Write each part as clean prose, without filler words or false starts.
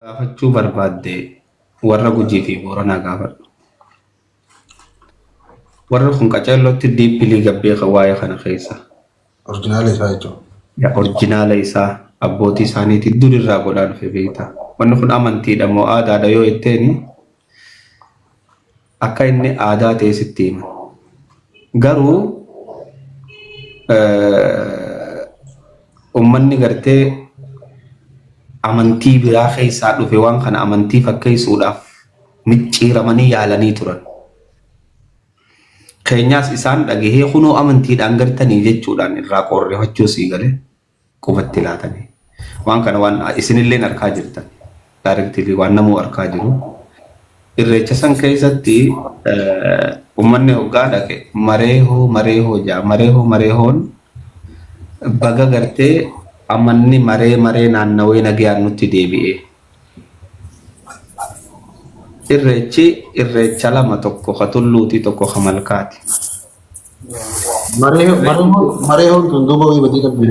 Gaafachuu barbaadde warra Gujii fi Booranaa gaafadhu. Warri kun qaceellotti diippilii gabbeeqa waa'ee kana keessa. Orjinaala isaa jechuudha. Orjinaala isaa abbootii isaaniitiin durirraa godhaa dhufe beektaa. Wanni kun amantiidha moo aadaadha yoo jetteeni akka inni aadaa ta'e sitti hima. Garuu uummanni gartee amantii biraa keessaa dhufe waan kana amantii fakkeessuudhaaf micciiramanii yaalanii turan. Keenyaas isaan dhagahee kunoo amantiidhaan gartanii jechuudhaan irraa qorrifachuu sii galee qubatti laatanii. Waan kana waan isinillee arkaa jirtan. Daarektilii waan namuu arkaa jiru. Irreecha san keessatti uummanni hoggaa dhaqe mareehoo jaa mareehoon baga gartee amanni maree naannawee nagayaan nutti deebi'ee. Irreecha lama tokko ka tulluuti tokko ka malkaati. Mareehoon tun duuba wayii badii qabdi.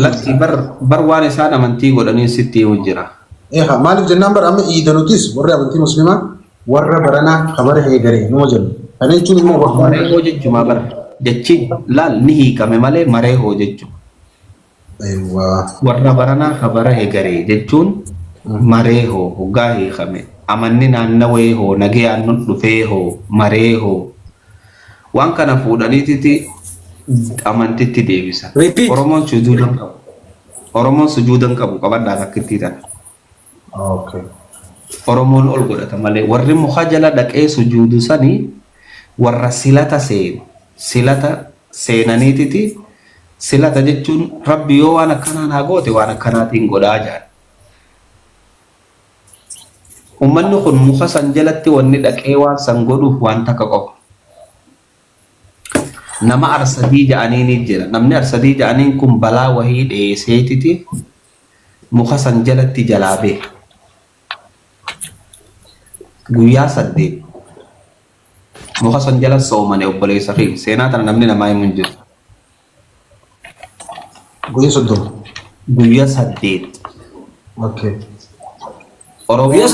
Latti bar waan isaan amantii godhanii sitti himu jira. Maaliif jennaan bara amma iidanutis warri amantii musliimaa warra baranaa kabara eegaree numa jennu. Kana jechuun immoo mareehoo jechuudha bara jechi laal ni hiikame malee mareehoo jechuudha. Warra baranaa kabara eegaree jechuun mareehoo hoggaa hiikame. Amanni naannawee hoo nagayaan nu dhufee hoo maree hoo waan kana fuudhaniititi amantitti deebisa. Oromoon sujuudan qabu qabadhaa takkitti tan. Oromoon ol godhata malee warri muka jala dhaqee sujuudu sanii warra silata seenaniititi silata jechuun rabbi yoo waan akkanaa naa goote waan akkanaatiin godhaa jaan. Uummanni kun muka san jalatti wanni dhaqee waan san godhuuf waan takka qofa. Nama arsadii ja'anii ni jira. Namni arsadii ja'aniin kun balaa wahii dhiyeesseetiti muka san jalatti jalaa beeka. Guyyaa 8 muka san jala soomane obboleessa fi seenaa tana namni namaa himu hin jiru. Guyyaa 8. Oromoo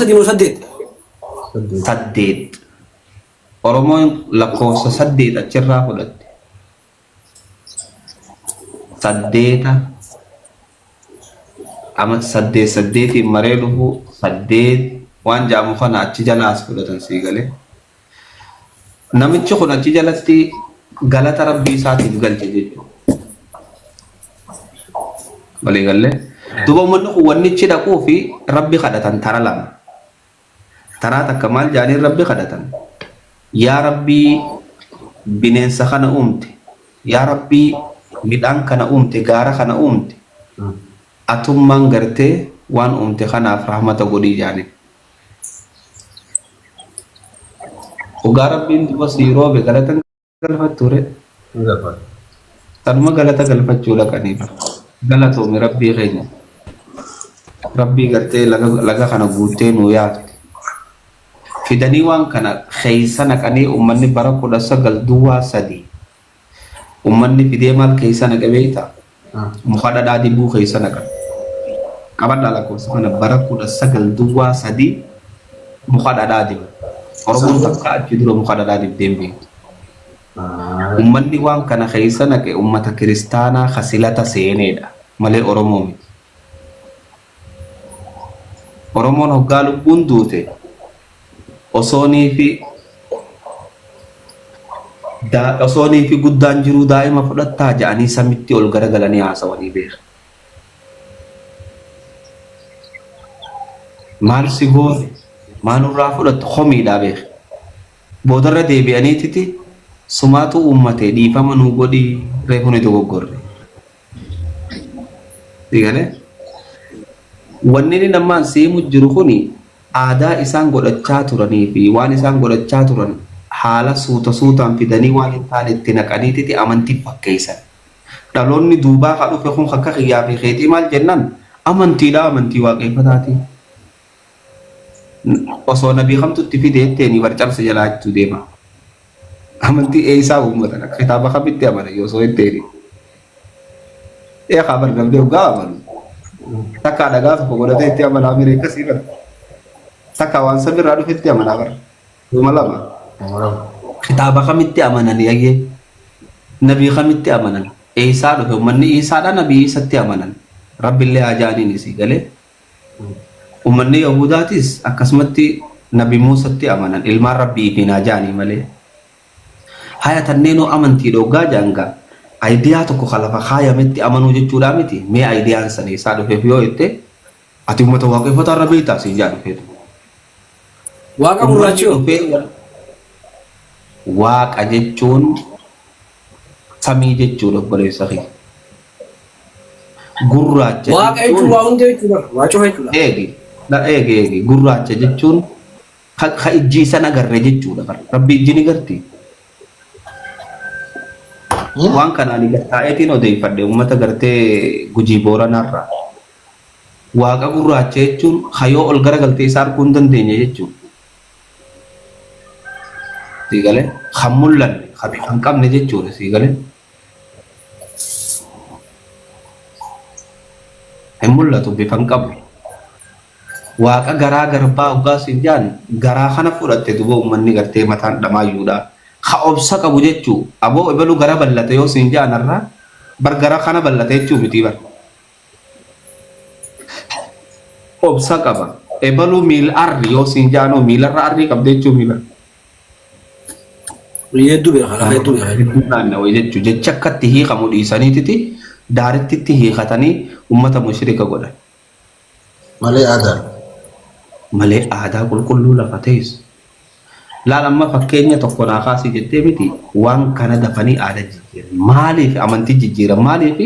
saddeet. Oromoon lakkoofsa 8 achirraa fudhatte. 8 ama 8 maree dhufu 8 waan jaamu kana achi jalaas fudhatan sii galee. Namichi kun achi jalatti galata rabbii isaatiif galche jechuudha. Walii gallee. Duuba uummanni kun wannichi dhaquu fi rabbi kadhatan tara lama. Taraa takka maal jaaniin rabbi kadhatan. Yaa rabbii bineensa kana uumte. Yaa rabbii midhaan kana uumte gaara kana uumte. Atummaan gartee waan uumte kanaaf rahmata godhii jaaniin. Ogaa rabbiin duuba sii roobe galata galfatture. Tanuma galata galfachuu dhaqaniif. Galatoomi rabbii keenya. Rabbii gartee laga kana guutee nuu yaatu. Fidanii waan kana keessa naqanii uummanni bara 19 uummanni fidee maal keessa naqabeeta muka dhadhaa dibuu keessa naqan. Qabadhaa lakkoofsa kana bara 19 muka dhadhaa dibu. Oromoon takka achi dura muka dhadhaa dibdeen beektu. Uummanni waan kana keessa naqe uummata kiristaanaa kasilata seenedha malee Oromoo miti. Oromoon hoggaa lubbuun duute osoonii fi guddaan jiruu daa'ima fudhattaa ja'anii samitti ol garagalanii haasawanii beeka. Maal si goone maalurraa fudhattu homiidhaa beeka. Boodarra deebi'aniititi sumaatu uummatee dhiifama nuu godhii reefu ni dogoggorre. Digalee wanni inni namaan seemu jiru kuni aadaa isaan godhachaa turanii fi waan isaan godhachaa turan haala suutaan fidanii waan hin taane itti naqaniititi amantii fakkeessan. Dhaloonni duubaa ka dhufe kun akka xiyyaa fi keetii maal jennan amantiidha amantii waaqeffataati. Osoo nabii kamtutti fideetteeni barcamsa jalaa jechuu deema. Amantii eessaa uummatan akka kitaaba kamitti amana yoo soo jetteeni. Eegaa bargamdee hoggaa amanu. takka dhagaa tokko godhatee itti amanaa miree akkasii bara takka waan sabirraa dhufe itti amanaa bara dhuma lama kitaaba kamitti amanan yaggee nabii kamitti amanan Isaa dhufe ummanni Isaadha nabii Isatti amanan rabbillee ajaaniin isii galee ummanni Yahudaatis akkasumatti nabi Muusatti amanan ilmaan rabbii fi ajaanii malee haya tanneenoo amantii dhoggaa janga aidiyaa tokko khalafa khaayametti amanuu jechuudha miti mee aidiyaan san Isaa dhufeef yoo itte ati ummata waaqeffata rabbii taasii jaa dhufeetu Waaqa gurraachoo. Waaqa jechuun samii jechuudha obboleessa kee. Gurraacha Waaqa jechuun waa hunda jechuudha. Waacoo jechuudha. Eegi gurraacha jechuun ka ijji isa nagarre jechuudha. Rabbi ijji ni garti. Waan kanaan taa'eetiin odeeffadhe uummata gartee Gujii Booranarraa. Waaqa gurraacha jechuun hayoo ol garagaltee isaa arguu hin dandeenye jechuudha. Sigale khamullan khabifan qabne jechuudha sigale himullatu bifan qabu waaqa garaa garbaa ugaas injaan garaa kana fudhatte dubo ummanni gartee mataan dhamaayuudha ka obsa qabu jechuu aboo ebelu gara ballate yoo sinjaanarra bar gara kana ballate jechuu miti bar obsa qaba ebelu mil arri yoo sinjaanoo milarra arri qabde jechuu milar Yedduu beekaa hedduu beekaa. naannawee jechuun jecha akkatti hiikamu dhiisaniititi daarettitti hiikatanii uummata mushrika godhan. Malee aadaa qulqulluu lafa ta'es. Laal amma fakkeenya tokko naa kaasii jettee miti waan kana dafanii aadaa jijjiiran. Maaliif amantii jijjiiran maaliif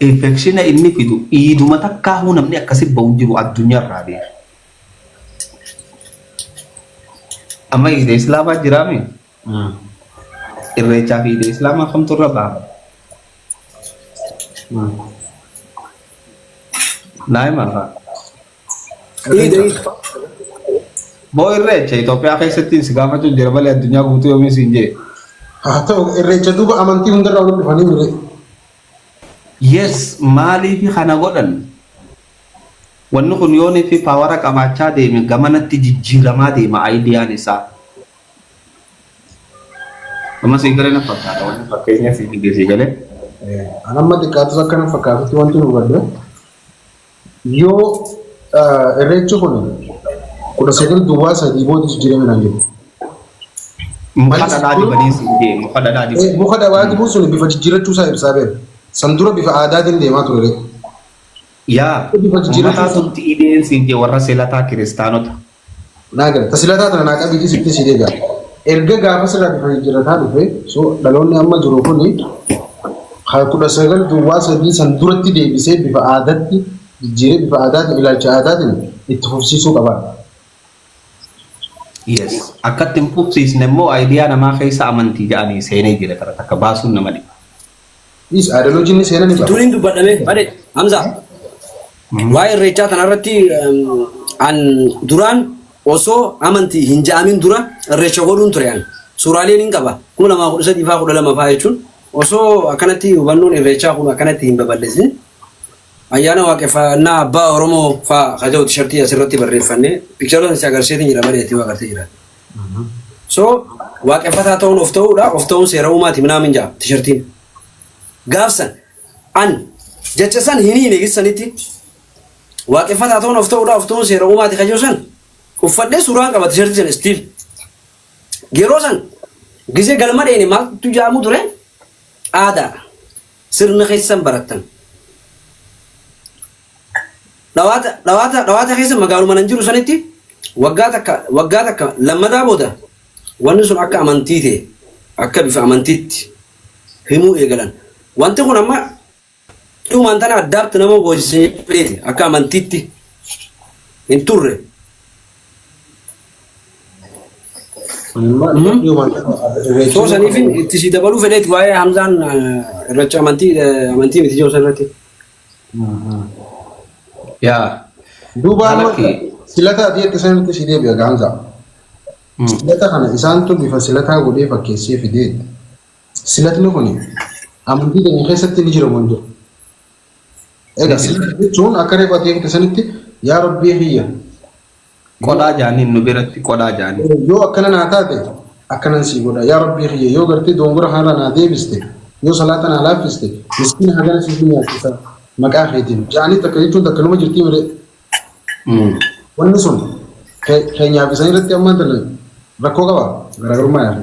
infekshina inni fidu iiduma takkaahuu namni akkasii ba'u jiru addunyaarraa beeku. Amma iidee islaamaa jiraame. Irreechaa fi iidee islaamaa kamtu irra ba'a. Naa'ima fa'a. Boo irreecha Itoophiyaa keessatti si gaafachuu jira malee addunyaa guutuu yoomii siin jee. Haa ta'u irreecha duuba amantii hundarraa walitti dhufanii mire. Yes, maaliif kana godhan? Wanni kun yoonii fi paawara qabaachaa deeme gamanatti jijjiiramaa deema aayidiyaan isaa. Amma si galee na fakkaata wanni fakkeenya si fideessi galee. Anamma xiqqaatus akkana fakkaatutti wanti nu hubadde yoo irreechi kun 19 duwwaa sadii booda jijjiirame naan jedhu. Muka dhadhaa dibanii si jee muka dhadhaa dibanii. Muka dhadhaa dibuu sun bifa jijjiirachuu isaa ibsaa beeku. San dura bifa aadaatiin deemaa ture. Yaa uummataa sunti ideen si jee warra seelataa kiristaanota. Naa gala tasilataa tana naa qabiitii sitti si deegaa. Erga gaafa sirraa bifa jijjiirataa dhufe so dhaloonni amma jiru kuni 19 duwwaa sadii san duratti deebisee bifa aadaatti jijjiiree bifa aadaatiin ilaalcha aadaatiin itti fufsiisuu qaba. Yes, akkatti hin fufsiisne immoo aayidiyaa namaa keessa amantii jedhanii seenee jira karaa takka baasuun nama dhiba. Is aadaloojinni seenaa ni qaba. Turiin dubbadhame badee Hamza. Waa'ee irreechaa kanarratti an duraan osoo amantii hin ja'amin dura irreecha godhuun ture an suuraaleen hin qaba 2013 faa 12 faa jechuun osoo akkanatti hubannoon irreechaa kun akkanatti hin babal'isin ayyaana waaqeffannaa abbaa Oromoo faa kaja'u tishartii asirratti barreeffannee piikcharoota si agarsiisan jira bareetti agartee jira. So waaqeffataa ta'uun of ta'uudha of ta'uun seera uumaati minaamin jaa tishartiin. Gaafsan an jecha san hin hiineessanitti waaqeffataa ta'uun of ta'uudha of ta'uun seera uumaati kaja'u san uffadhee suuraan qaba tishartii san stiil. Yeroo san gisee galma dheeni maaltu jaamu ture aadaa sirna keessan barattan. Dhawaata keessa magaaluma nan jiru sanitti waggaa takka lammadaa booda wanni sun akka amantii ta'e akka bifa amantiitti himuu eegalan. Wanti kun amma dhumaan tana addaatti nama boojisee fedheeti akka amantiitti hin turre. So saniifin itti si dabaluu fedheeti waa'ee Hamzaan irreecha amantii miti jiru sanarratti. Yaa. Duuba amma silataa fi akka sanatti si deebi'a gaamsa. Silata kana isaantu bifa silataa godhee fakkeessee fideeti. Silatni kun amantii keenya keessatti ni jira wanti. Egaa sila jechuun akka reeqatee fite sanitti yaa rabbii hiyya. Qodaa jaaniin nu biratti qodaa jaaniin. Yoo akkana naa taate akkanan sii godha yaa rabbii hiyya yoo gartee dongora haala naa deebiste yoo salaata naa laaffiste miskiina hagana sii nyaachisa maqaa keetiin jaanii takka jechuun takka numa jirtii malee. Wanni sun keenyaaf isaan irratti ammaan tana rakkoo qaba garaagarummaa yaadu.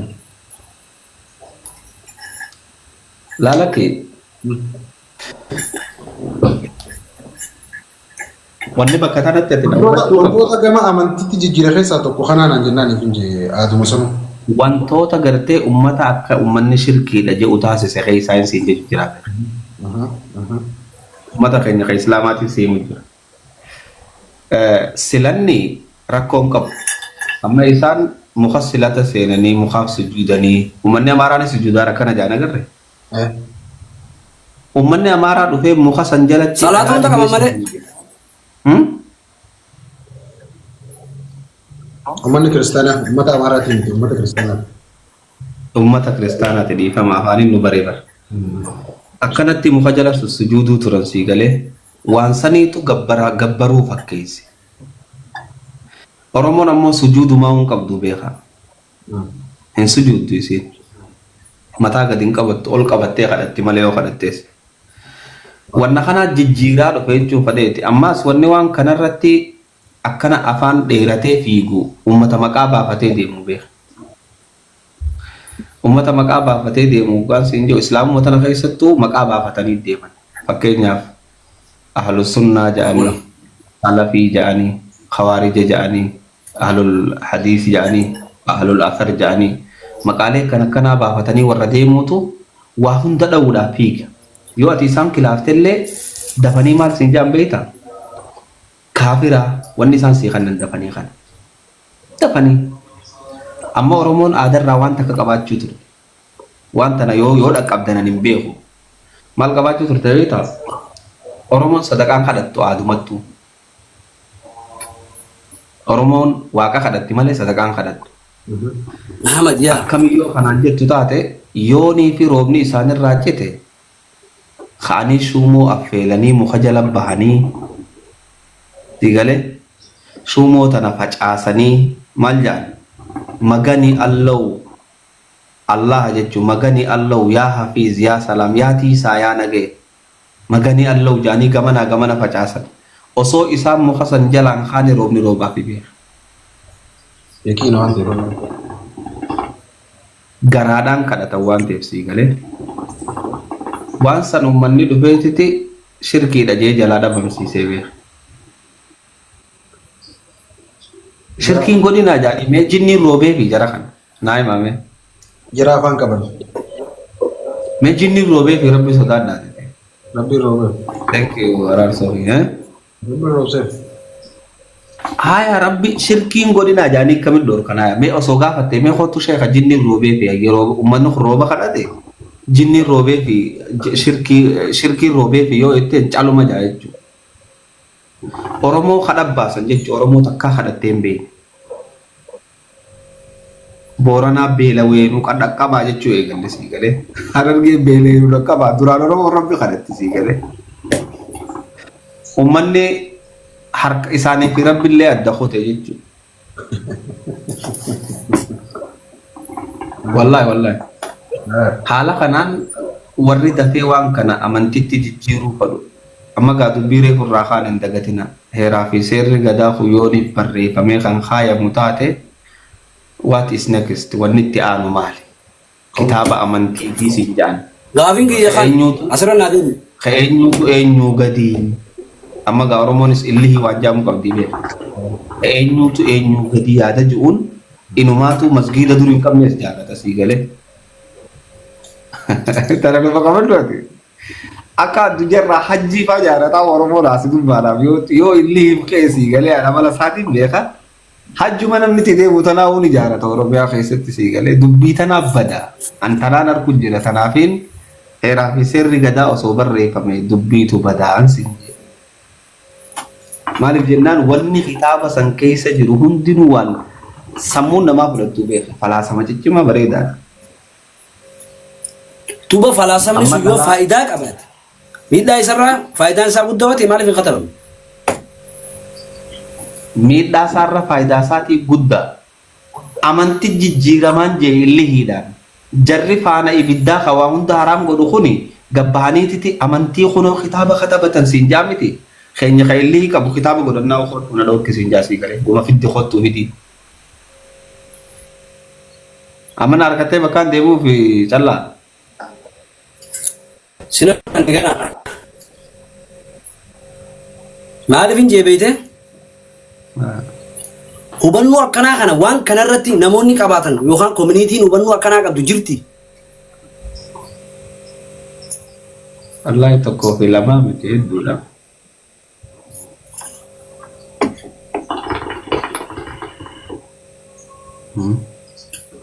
Laalake wanni bakka kanatti ati wantoota gama amantiitti jijjiira keessaa tokko kanaan jennaan ifin jee aaduma sanu. wantoota gartee ummata akka ummanni shirkiidha jedhu taasise kee saayinsii jechu jira. Ummata keenya kan islaamaatiin seemu jira. Silanni rakkoon qabu. Amma isaan muka silata seenanii mukaaf sujuudanii ummanni amaaraanis sujuudaa rakkana jaan agarre. Ummanni amaaraa dhufee muka san jalatti salaatuun takka malee. Uummanni kiristaanaa uummata amaaraatiin miti uummata kiristaanaa. Uummata kiristaanaati dhiifama afaaniin nu bareebar. Akkanatti muka jala sujuuduu turan sii galee waan saniitu gabbaruu fakkeesse. Oromoon ammoo sujuudumaa hin qabdu beekaa. Hin sujuuddu isiin. Mataa gadi hin qabattu ol qabattee kadhatti malee yoo kadhattees. Wanna kana jijjiiraa dhufe jechuun fadheeti. Ammaas wanni waan kanarratti akkana afaan dheeratee fiigu ummata maqaa baafatee deemu beeka. Ummata maqaa baafatee deemu waan siin jiru islaamuma tana keessattuu maqaa baafatanii deeman. Fakkeenyaaf ahlus sunnaa jedhanii, salafii jedhanii, khawaarija jedhanii, ahlul hadiis jedhanii, ahlul athar jedhanii maqaalee kan akkanaa baafatanii warra deemuutu waa hunda dha'uudhaaf fiiga. Yoo ati isaan kilaaftellee dafanii maal siin jedhan beektaa? Kaafira wanni isaan sii kan dafanii kana. Dafanii. Amma Oromoon aadarraa waan takka qabaachuu ture. Waan tana yoo dhaqqabdanan hin beeku. Maal qabaachuu turte beektaa? Oromoon sadaqaan kadhattu aadumattu. Oromoon waaqa kadhatti malee sadaqaan kadhattu. Ahmad yaa. Akkamiyyoo kanaan jettu taate yoonii fi roobni isaanirraa cite ka'anii shuumoo affeelanii muka jala bahanii digale shuumoo tana facaasanii maal jedhan magani allahu Allah jechuun magani allahu yaa hafiiz yaa salaam yaa tiisaa yaa nagee magani allahu jaanii gamana facaasan osoo isaan muka san jalaan kaane roobni roobaa fi beeka. Yaqiin waan ta'eef. Garaadhaan kadhatan waan ta'eef sii galee waan san uummanni dhufeetiti shirkiidha jee jalaa dhabamsiisee beeka. Shirkiin godina jaadhimee jinni roobee fi jara kana naa himame. Jara afaan qaban. Mee jinni roobee fi rabbi sodaadhaa ta'e. Rabbi roobee. Thank you araarsoo fi Rabbi roobee. Haya rabbi shirkiin godina jaanii kamit door kana mee osoo gaafatte mee kootu sheekha jinni roobee fi yeroo uummanni rooba kadhate jinni roobee fi shirkii roobee fi yoo itti caluma jaa jechuudha. Oromoo kadhabbaasan jechuudha Oromoo takkaa kadhattee hin beekne. Booranaa beelaweenuu kan dhaqqabaa jechuu eegalle sii galee Harargee beelaweenuu dhaqqabaa duraan Oromoo rabbi kadhatti sii galee. Uummanni harka isaanii fi rabbillee adda qote jechuudha. Wallaahi. Haala kanaan warri dafee waan kana amantitti jijjiiruu fedhu. Amma gaa dubbii reefu irraa kaan hin dagatina. Heeraa fi seerri gadaa yooniif barreeffamee kan kaayamu taate what is next wanni itti aanu maali? Kitaaba amantiitii siin jedhan. Gaafiin kiyya kan asirra naa deemu. Ka eenyutu eenyuu gadii? Amma gaa Oromoonis illihii waan jaamu qabdi beeku. Eenyutu eenyuu gadii yaada ji'uun inumaatu masgiida durii hin qabnes jaalata sii galee. Tana lafa qabaddu ati. Akka addunyaarraa hajjii fa'aa jaalataa Oromoo laasi dubbaadhaaf yoo illihii keessii galee amala isaatiin beeka. Hajjuma namni itti deemu tanaa'uu ni jaalata Oromiyaa keessatti sii galee dubbii tanaaf bada. Antanaan arguun jira tanaafiin heeraa fi seerri gadaa osoo barreeffame dubbiitu badaan siin. Maaliif jennaan wanni kitaaba san keessa jiru hundinuu waan sammuun namaa fudhattuu beeka. Falaasama ciccima bareedaadha. Tuba falaasamni sun yoo faayidaa qabaate. miidhaa isarraa faayidaan isaa guddaawate maaliif hin katabamu? miidhaa isaarra faayidaa isaatii guddaa amantii jijjiiramaan jeellihiidhaan jarri faana ibiddaa kawaa hunda haraam godhu kuni gabbahaniititi amantii kunoo kitaaba katabatan siin jaamiti keenya kaillii qabu kitaaba godhannaa ukhot una dhawki siin jaasii galee guma fiddi khottu miti amana harkatee bakkaan deemuuf callaa Sina gana maaliif hin jeebeete? Hubannoo akkanaa kana waan kanarratti namoonni qabaatan yookaan community'n hubannoo akkanaa qabdu jirti. Allah tokkoo fi lamaa miti hedduudha.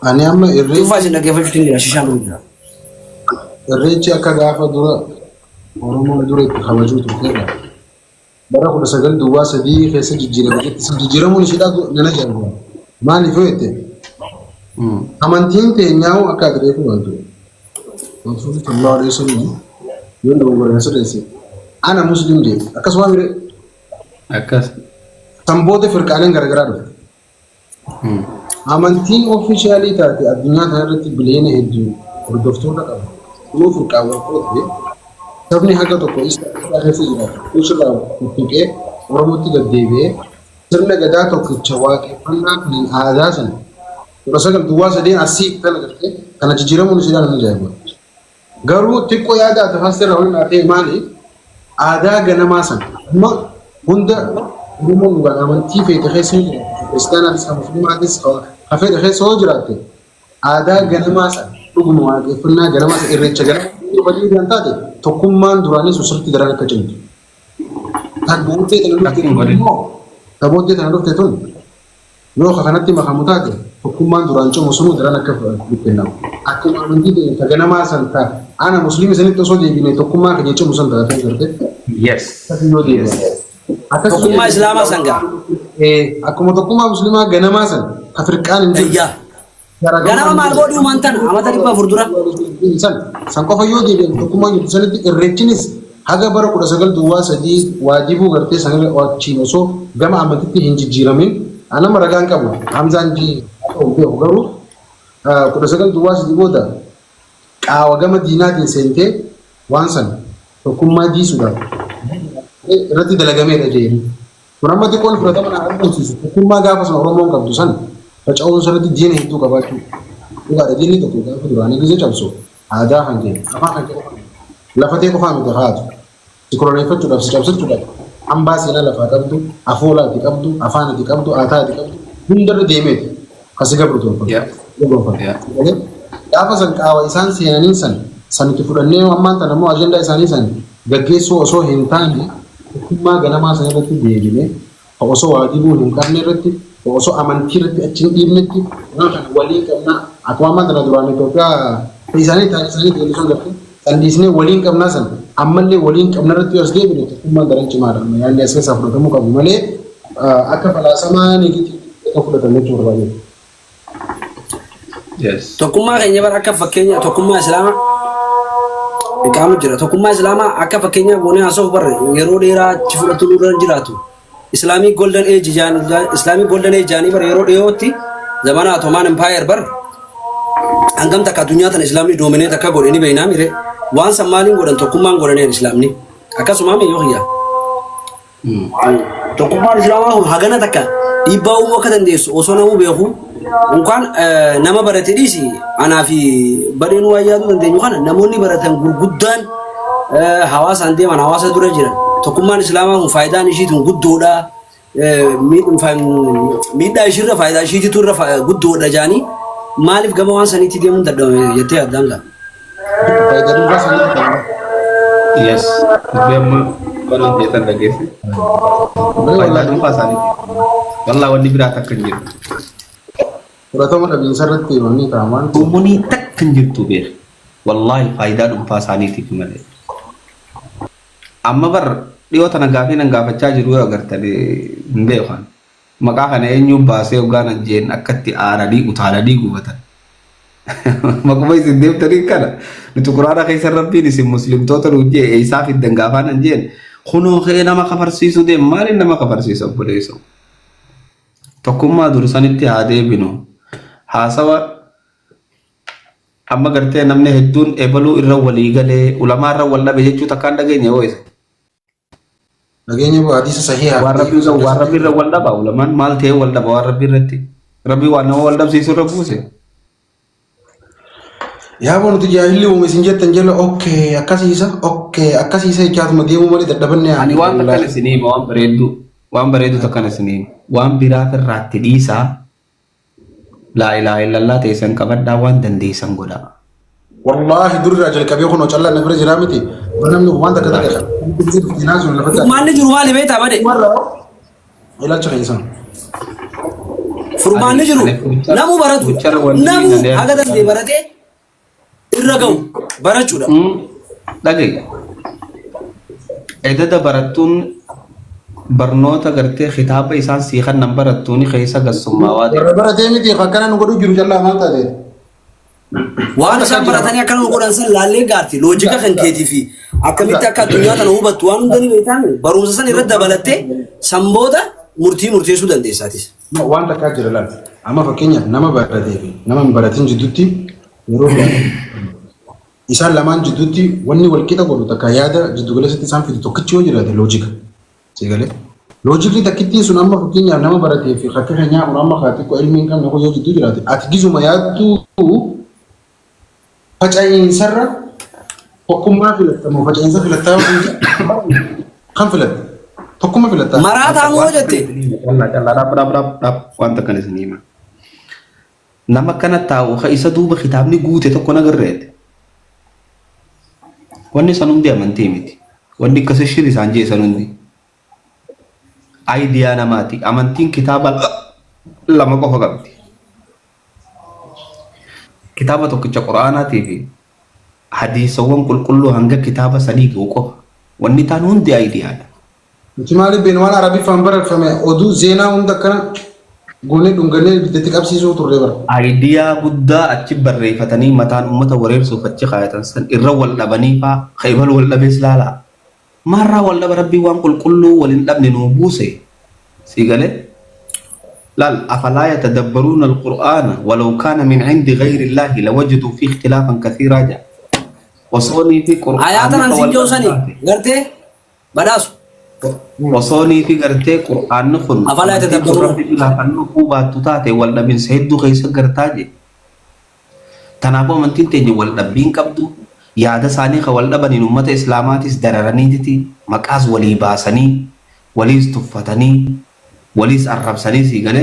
Ani amma Dhuunfaa isin dhaggeeffachuutiin jira shishaan jira. irreechi akka gaafa dura Oromoon dura itti kabajuu turteedha. Bara 1923 keessa jijjiiramuun ishiidhaa nana jedhama. Maaliif yoo jette? Amantiin teenyaa akka agarreefu wantu. Rasuulli sallallahu alaihi wasallam yoo dogongoreen sirreesse. Ana muslim jedhe akkasuma mire Akkas. sanboota firqaaleen garagaraa dhufe. Amantiin ofiishaalii taate addunyaa kanarratti biliyoona hedduu hordoftoota qaba. Kunuu firqaawwan qoodde sabni haga tokko isa keessa jiraatu. Kuusirraa kuttuqee Oromootti gaddeebi'ee sirna gadaa tokkicha waaqeffannaa kan aadaa sana 1923 asii kana gartee kana jijjiiramuun isii dhaan ajaa'iba. Garuu xiqqoo yaada tafaasirra waliin ta'e maali? Aadaa ganamaa sana amma hunda Oromoon dhugaan amantii feete keessa hin jiraatu. Kiristaanaatis kan musliimaatis hafee keessa yoo jiraatte aadaa ganamaa sana dhuguma waaqeffannaa ganamaa sana irreecha ganamaa badii kan taate tokkummaan duraanii sirriitti daran akka cimtu. Tabooddee tana dhufte tun yoo kanatti makamu taate tokkummaan duraan cimu sunu daran akka kennamu. Akkuma amantii ta ganamaa san ta ana musliimi sanitti osoo deebine tokkummaa keenya cimu san taatee garte. Yes. Tokkummaa Islaamaa san gaa. Akkuma tokkummaa musliimaa ganamaa san ka firqaan hin jiru. Ganama maal godhuu mantan amata dhibba furdura. San qofa yoo deebiin tokkummaa jiru sanitti irreechinis haga bara 1923 waajibuu gartee sanirra waachiin osoo gama amantitti hin jijjiiramin anama ragaan qabu Hamzaan ji beeku garuu 1923 booda qaawa gama diinaatiin seentee waan san tokkummaa diisuudhaaf irratti dalagameedha jeeni. Kun amma xiqqoon fudhatama naa argamsiisu tokkummaa gaafa sana Oromoon qabdu san faca'uun sanatti diina hedduu qabaachuu. Dhugaadha diinni tokko gaafa duraanii gisee cabsu aadaa kan jedhu afaan kan jedhu lafatee qofaa miti haatu. Sikoroneeffachuudhaaf si cabsachuudhaaf hambaa seenaa lafaa qabdu afoola ati qabdu afaan ati qabdu aadaa ati qabdu hundarra deemeeti kasi gabru tolfatu. Gaafa san qaawa isaan seenanii san itti fudhannee ammaan tan ammoo ajandaa isaanii san gaggeessuu osoo hin taane tokkummaa ganamaa sana irratti deebine osoo waajibuu hin qabne irratti osoo amantii irratti achi hin dhiibnetti waan kana waliin qabnaa akkuma ammaan tana duraan Itoophiyaa isaanii deebisuun gartee sandiisnee waliin qabnaa san ammallee waliin qabna irratti as deebine tokkummaan daran cimaadha. Yaadni as keessaa fudhatamuu qabu malee akka falaasamaa neegitiivii akka fudhatan jechuu barbaade. Tokkummaa keenya bara akka fakkeenya tokkummaa Islaamaa iqaamu jira. Tokkummaa Islaamaa akka fakkeenya goonee haasa'uuf barre yeroo dheeraa achi fudhatu dura jiraatu. Islaamii golden age jaanii bara yeroo dhiyootti zamana Ottoman Empire bar hangam takka addunyaa tana Islaamni doomineet akka godhe ni beeknaa mire waan san maaliin godhan tokkummaan godhaneen Islaamni akkasuma mee yoo hiyyaa. Tokkummaan Islaamaa hagana takka dhiibbaa uumuu akka dandeessu osoo namuu beeku unkaan nama barate dhiisi anaa fi badeen waa yaaduu dandeenyu kana namoonni baratan gurguddaan hawaasaan deeman hawaasa dura jiran tokkummaan Islaamaa kun faayidaan ishiitiin guddoodha miidhaa ishiirra faayidaa ishiititu irra guddoodha jaanii maaliif gama waan saniitti deemuun dadhabame jettee addaan gaa. Yes. Bema baru jetan lagi sih. Baiklah lupa saat ini. Kalau wanita berata kenjir. Fudhatama dhabiinsa irratti yeroo kaamaan Komunitas kenjir tuh ber. Wallahi faidah lupa saat ini malee. Amma bar dhiyoo tana gaafii nan gaafachaa jiru yoo agartanii hin beekan. Maqaa kana eenyu baasee hoggaan ajjeen akkatti aaradii utaaladii gubatan. Makuma isin deemtanii kana nuti quraana keessa rabbiin isin muslimtoota nu jee eessaaf iddan gaafaan hin jeen kunoo kee nama kafarsiisu deem maaliin nama kafarsiisa obboleessa tokkummaa dursanitti haa deebinu haasawa amma gartee namni hedduun ebaluu irra walii galee ulamaa irra wal dhabe jechuu takkaan dhageenya yoo isa Nageenya bu hadisa sahiha. waan rabbi irra wal dhaba ulamaan maal ta'ee wal dhaba waan rabbi irratti rabbi waan nama wal dhabsiisu irra buuse Yaa boonu tu jaahilli uume isin jettan jala okay akkasiisa jechaatuma deemuu malee dadhabanne ani waan takkan isinii waan bareedu takkan isinii waan biraa irraatti dhiisaa laa ilaaha illallah teessan qabadhaa waan dandeessan godhaa Wallahi dur rajal kabir kono challa na fere jiramiti banam no wanda kada kada dinazu la fata Furmaanni jiru maali beektaa bade? ila chakha insan Furmaanni jiru namu baratu namu haga dandee baratee irra ga'u barachuudha. dhagay edada barattuun barnoota gartee kitaaba isaan siiqan nan barattuuni keessa gassummaa waa barate miti fakana no godu jiru challa ma ta de Waan isaan baratanii akkana nu godhan san laallee gaarti loojika kan keetii fi akkamitti akka addunyaa tana hubattu waan hundanii beektaan barumsa san irratti dabalattee sanboota murteessuu dandeessaatis. wanda ka jira lan amma fakenya nama barate fi nama baratin jiddutti yeroo isaan lamaan jiddutti wanni wal qixa godhu takka yaada jiddu galeessatti isaan fidu tokkichi yoo jiraate loojika sigale loojikni takkitti sun amma fakenya nama barate fi fakkeenya nyaamuu amma kaati ko ilmiin kan yoo jiddu jiraate ati gizuma yaaddu Facainsarra tokkummaa filattamu facainsa filattamu kan filatta tokkummaa filattamu Maraataa moo jette? waan takkan isinii hima nama kana taa'u ka isa duuba kitaabni guute tokko nagarreete wanni san hundi amantii miti wanni akkasi shiri isaan jee san hundi aayidiyaa namaati amantiin kitaaba lama qofa qabdi kitaaba tokkicha quraanaatii fi hadiisawwan qulqulluu hanga kitaaba sadii ga'u qofa wanni taan hundi aayidiyaadha. Nuti maaliif waan arabii faan barreeffame oduu zeenaa hunda akkana goonee dhungannee biddatti qabsiisuu turre bara. Aayidiyaa guddaa achi barreeffatanii mataan uummata wareersuuf achi kaayatan san irra wal dhabanii faa kaibal wal dhabees laalaa maarraa wal dhaba rabbii waan qulqulluu waliin dhabne nuu buuse sii galee. لا أفلا يتدبرون القرآن ولو كان من عند غير الله لوجدوا فيه اختلافا كثيرا جاء وصوني في قرآن Ayaatan ansiin joosanii gartee badhaasu. وصوني في قرتي قرآن نخن أفلا يتدبرون ربي بلا فنكو باتوتاتي والدا من سيدو خيسا قرتاجي تنابو من تنتيني والدا بين كبدو يادا ساني خوالدا بني نمت إسلاماتيس درراني ديتي مكاز ولي باساني ولي استفتاني وليس أرب سنيسي قال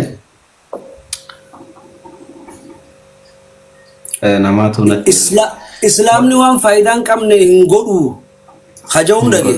نماتنا Islaamni waan faayidaan qabne hin godhu haja'uun dhage.